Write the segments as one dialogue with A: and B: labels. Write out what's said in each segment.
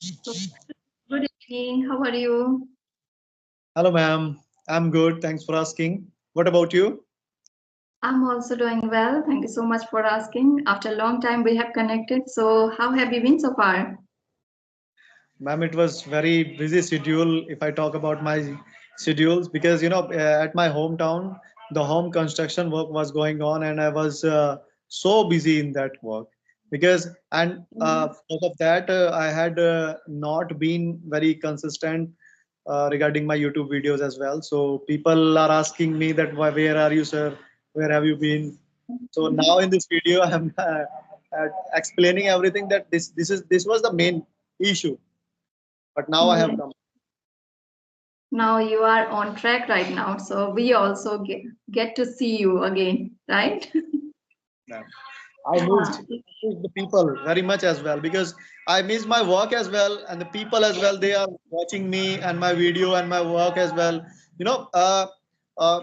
A: So, good evening. How are you?
B: Hello, ma'am. I'm good. Thanks for asking. What about you?
A: I'm also doing well. Thank you so much for asking. After a long time, we have connected. So, how have you been so far?
B: Ma'am, it was very busy schedule if I talk about my schedules because at my hometown the home construction work was going on and I was so busy in that work because because of that I had not been very consistent regarding my YouTube videos as well. So people are asking me that where are you, sir? Where have you been? So now in this video I'm explaining everything that this was the main issue, but now I have
A: Yes.
B: come.
A: Now you are on track right now. So, we also get to see you again, right?
B: Ma'am. I missed the people very much as well because I miss my work as well and the people as well. They are watching me and my video and my work as well. You know, uh,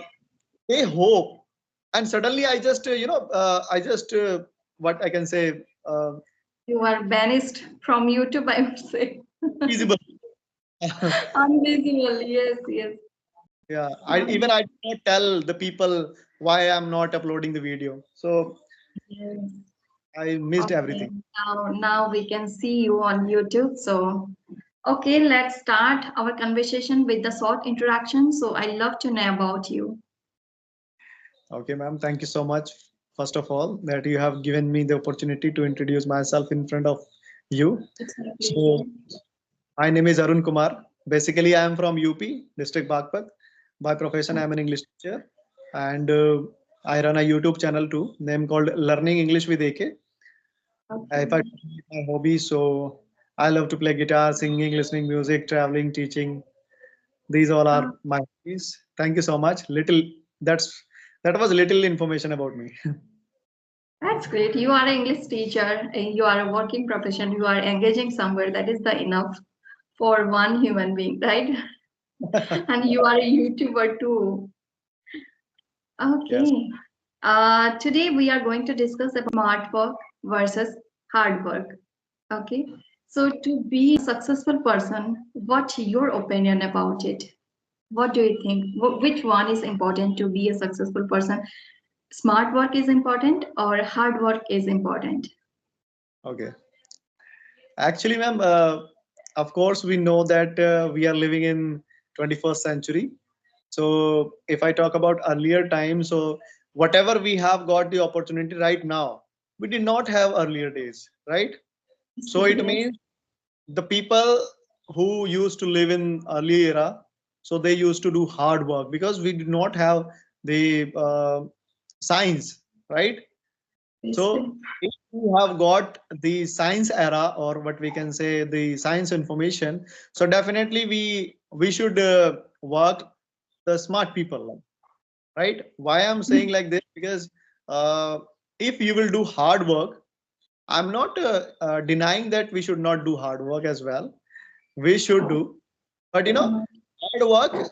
B: they hope, and suddenly I just what I can say
A: You are banished from YouTube, I would say.
B: feasible.
A: Unvisible. Yes, yes.
B: Yeah, I did not tell the people why I'm not uploading the video, so
A: Yes.
B: I missed
A: Okay.
B: everything.
A: Now we can see you on YouTube. So, okay, let's start our conversation with the short introduction. So, I love to know about you.
B: Okay, ma'am. Thank you so much, first of all, that you have given me the opportunity to introduce myself in front of you.
A: It's my
B: So,
A: pleasure.
B: my name is Arun Kumar. Basically, I am from UP, District Bagpat. By profession, I am an English teacher, and I run a YouTube channel too, name called Learning English with AK. If I
A: Okay.
B: talk about my hobby, so I love to play guitar, singing, listening music, traveling, teaching. These all
A: Uh,
B: are my hobbies. Thank you so much. That was little information about me.
A: that's great. You are an English teacher. You are a working profession. You are engaging somewhere. That is the enough for one human being, right? And you are a YouTuber too.
B: Yes.
A: Okay. Today we are going to discuss about smart work versus hard work. Okay. So to be a successful person, what's your opinion about it? What do you think? Which one is important to be a successful person? Smart work is important or hard work is important?
B: Okay. Actually, ma'am, of course, we know that we are living in 21st century. So if I talk about earlier times, so whatever we have got the opportunity right now, we did not have earlier days, right? So it
A: Yes.
B: means the people who used to live in early era, so they used to do hard work because we did not have the science, right?
A: Yes.
B: So if you have got the science era or what we can say the science information, so definitely we should work the smart people, right? Why I'm saying like this because uh, if you will do hard work, I'm not denying that we should not do hard work as well. We should do, but hard work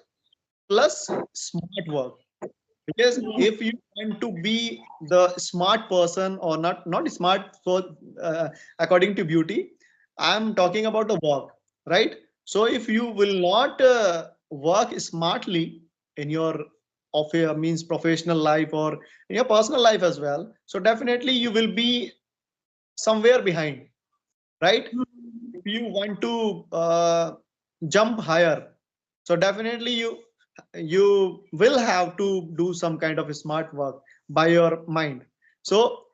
B: plus smart work, because
A: Yes.
B: if you want to be the smart person or not smart for uh, according to beauty, I'm talking about the work, right? So if you will not work smartly in your of your means professional life or in your personal life as well, so definitely you will be somewhere behind, right? If you want to jump higher, so definitely you will have to do some kind of smart work by your mind. So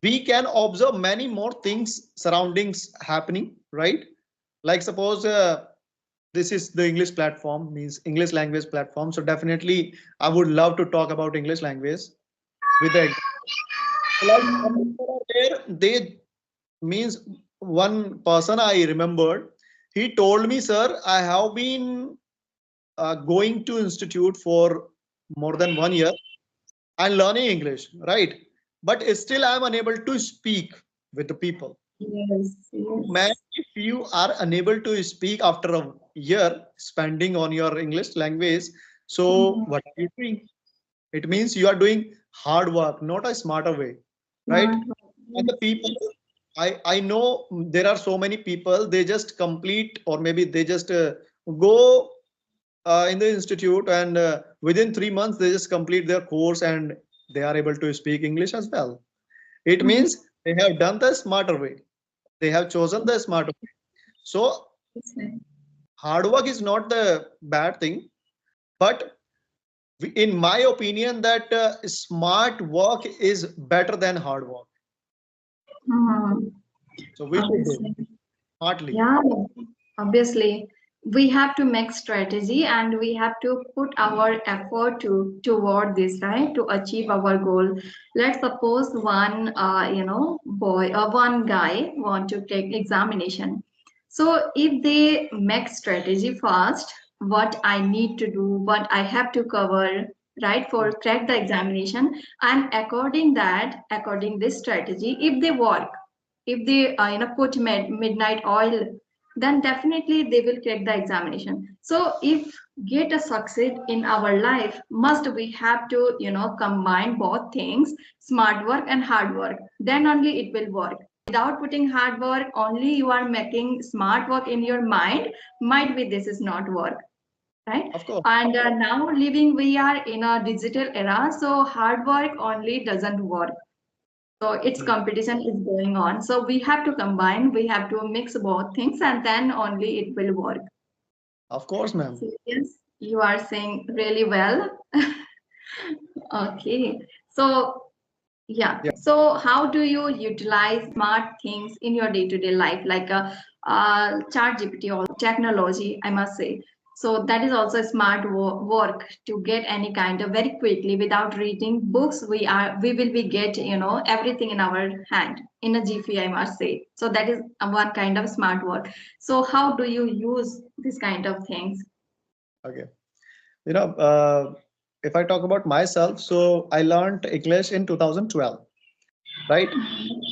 B: we can observe many more things surroundings happening, right? Like suppose this is the English platform, means English language platform, so definitely I would love to talk about English language with the like some people are there, they means one person I remembered, he told me, sir, I have been going to institute for more than 1 year and learning English, right? But still I am unable to speak with the people.
A: Yes.
B: Man,
A: Yes.
B: if you are unable to speak after a year spending on your English language, so
A: Mhm.
B: what are you doing? It means you are doing hard work, not a smarter way, right?
A: Smart work.
B: And the
A: Yes.
B: people
A: Yes.
B: I know there are so many people, they just complete, or maybe they just go in the institute, and within 3 months they just complete their course and they are able to speak English as well. It
A: Mhm.
B: means they have done the smarter way. They have chosen the smarter way. So
A: That's right.
B: hard work is not the bad thing, but in my opinion, that smart work is better than hard work.
A: Mhm.
B: So we should do
A: Obviously.
B: smartly.
A: Yeah, obviously. We have to make strategy and we have to put our effort toward this, right? To achieve our goal. Let's suppose one boy or one guy want to take examination. So if they make strategy first, what I need to do, what I have to cover, right, for crack the examination, and according this strategy, if they work, if they put midnight oil, then definitely they will crack the examination. So if get a succeed in our life, must we have to combine both things, smart work and hard work, then only it will work. Without putting hard work, only you are making smart work in your mind, might be this is not work, right?
B: Of course.
A: And now living we are in a digital era, so hard work only doesn't work. So its
B: Mm.
A: competition is going on. So we have to combine, we have to mix both things, and then only it will work.
B: Of course, ma'am.
A: So yes, you are saying really well. Okay. So yeah.
B: Yeah.
A: So how do you utilize smart things in your day-to-day life, like chat GPT or technology, I must say. So that is also a smart work to get any kind of very quickly without reading books. We will be get everything in our hand in a GP, I must say. So that is one kind of smart work. So how do you use this kind of things?
B: Okay. You know, if I talk about myself, so I learned English in 2012, right?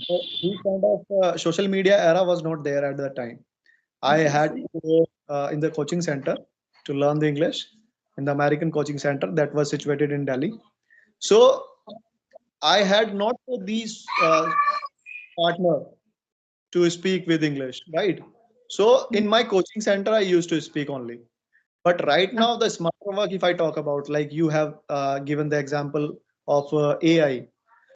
B: So this kind of social media era was not there at that time. I had
A: Obviously.
B: to go in the coaching center to learn the English in the American coaching center that was situated in Delhi. So I had not these partner to speak with English, right? So in my coaching center, I used to speak only. But right now, the smart work, if I talk about, like you have given the example of AI.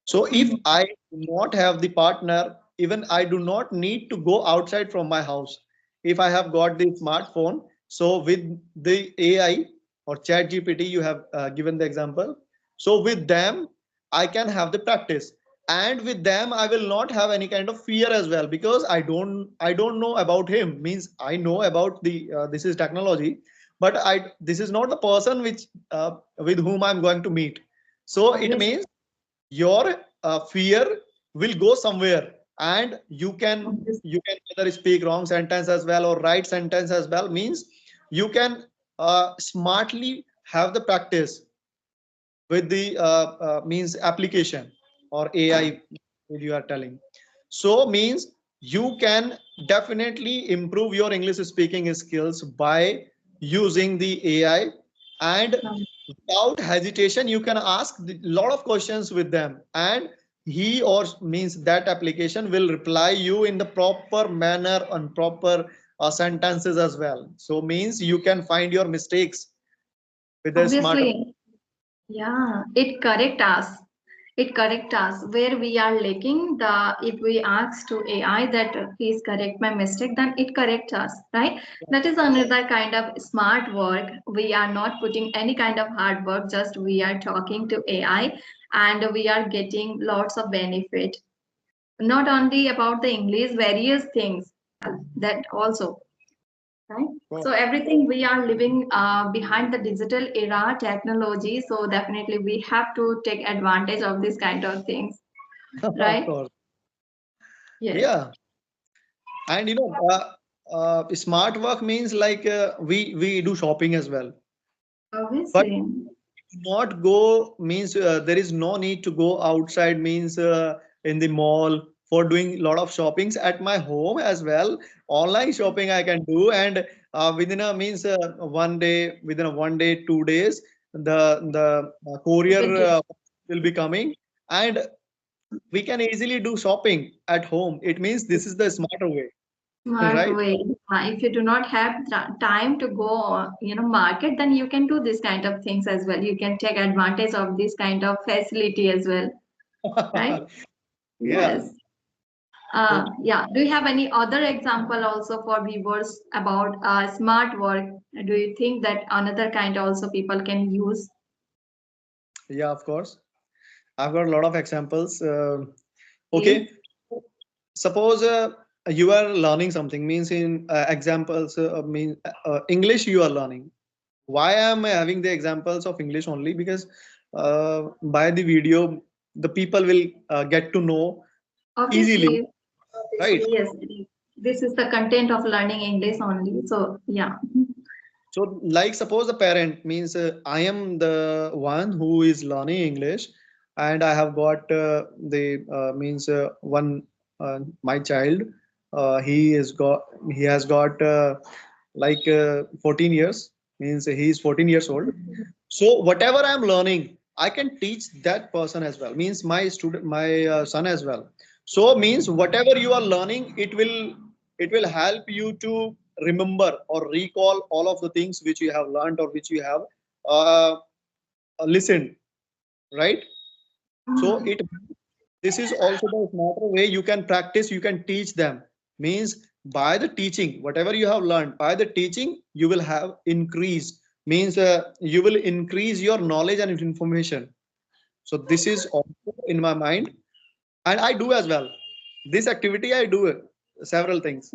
B: So if
A: Mhm.
B: I do not have the partner, even I do not need to go outside from my house. If I have got the smartphone, so with the AI or chat GPT, you have given the example. So with them, I can have the practice. And with them, I will not have any kind of fear as well, because I don't know about him. Means I know about the this is technology, but I this is not the person which with whom I'm going to meet. So it
A: Obviously.
B: means your fear will go somewhere, and you can either speak wrong sentence as well or right sentence as well. Means you can smartly have the practice with the means application or AI you are telling. So means you can definitely improve your English speaking skills by using the AI, and without hesitation you can ask a lot of questions with them, and he or means that application will reply you in the proper manner and proper sentences as well. So means you can find your mistakes with a smart.
A: Obviously. Yeah, it correct us. It correct us where we are lacking. The if we ask to AI that please correct my mistake, then it correct us, right? That is another kind of smart work. We are not putting any kind of hard work. Just we are talking to AI, and we are getting lots of benefit. Not only about the English, various things that also. Right? So everything we are living behind the digital era technology. So definitely we have to take advantage of this kind of things,
B: Of
A: right?
B: course.
A: Yes,
B: Yeah. And smart work means like we do shopping as well, but
A: obviously.
B: not go means there is no need to go outside, means in the mall for doing a lot of shoppings. At my home as well, online shopping I can do, and within a means one day, within a 1 day 2 days, the
A: It
B: courier
A: will do.
B: will be coming, and we can easily do shopping at home. It means this is the smarter way,
A: Smart
B: right?
A: way. If you do not have time to go, market, then you can do this kind of things as well. You can take advantage of this kind of facility as well, right?
B: Yeah.
A: Yes.
B: So,
A: Yeah. Do you have any other example also for viewers about smart work? Do you think that another kind also people can use?
B: yeah, of course. I've got a lot of examples.
A: Okay.
B: Okay, suppose you are learning something, means in examples mean English you are learning. Why am I having the examples of English only? Because by the video, the people will get to know easily,
A: Obviously,
B: right?
A: yes. This is the content of learning English only. So yeah.
B: So, like, suppose a parent means I am the one who is learning English, and I have got the means one my child. He has got 14 years. Means he is 14 years old. So whatever I am learning, I can teach that person as well. Means my student, my son as well. So means whatever you are learning, it will help you to remember or recall all of the things which you have learned or which you have uh, listened, right? So
A: Mhm.
B: it this is also the smarter way you can practice, you can teach them. Means by the teaching, whatever you have learned, by the teaching, you will have increase. Means you will increase your knowledge and information. So this is also in my mind, and I do as well. This activity I do several things.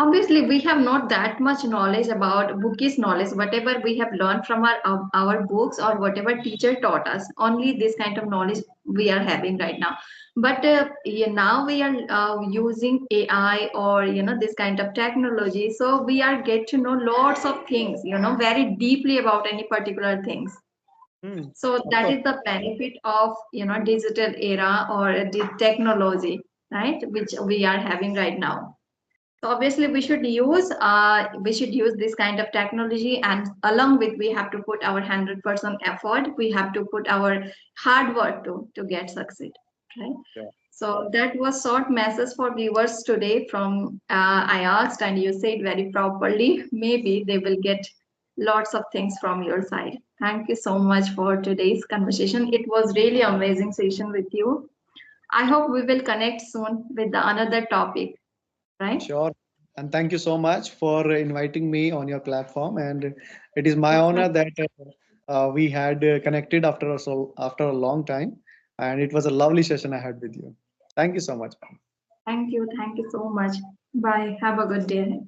A: Obviously, we have not that much knowledge about bookish knowledge, whatever we have learned from our books or whatever teacher taught us. Only this kind of knowledge we are having right now. But yeah, now we are using AI or this kind of technology, so we are get to know lots of things, very deeply about any particular things.
B: Hmm,
A: So
B: of
A: that
B: course.
A: is the benefit of digital era or the technology, right? Which we are having right now. So obviously we should use this kind of technology, and along with we have to put our 100% effort. We have to put our hard work to get succeed, right?
B: Yeah.
A: So that was short message for viewers today from I asked and you said very properly. Maybe they will get lots of things from your side. Thank you so much for today's conversation. It was really amazing session with you. I hope we will connect soon with the another topic, right?
B: Sure. And thank you so much for inviting me on your platform. And it is my honor that we had connected after a long time. And it was a lovely session I had with you. Thank you so much.
A: Thank you. Thank you so much. Bye. Have a good day.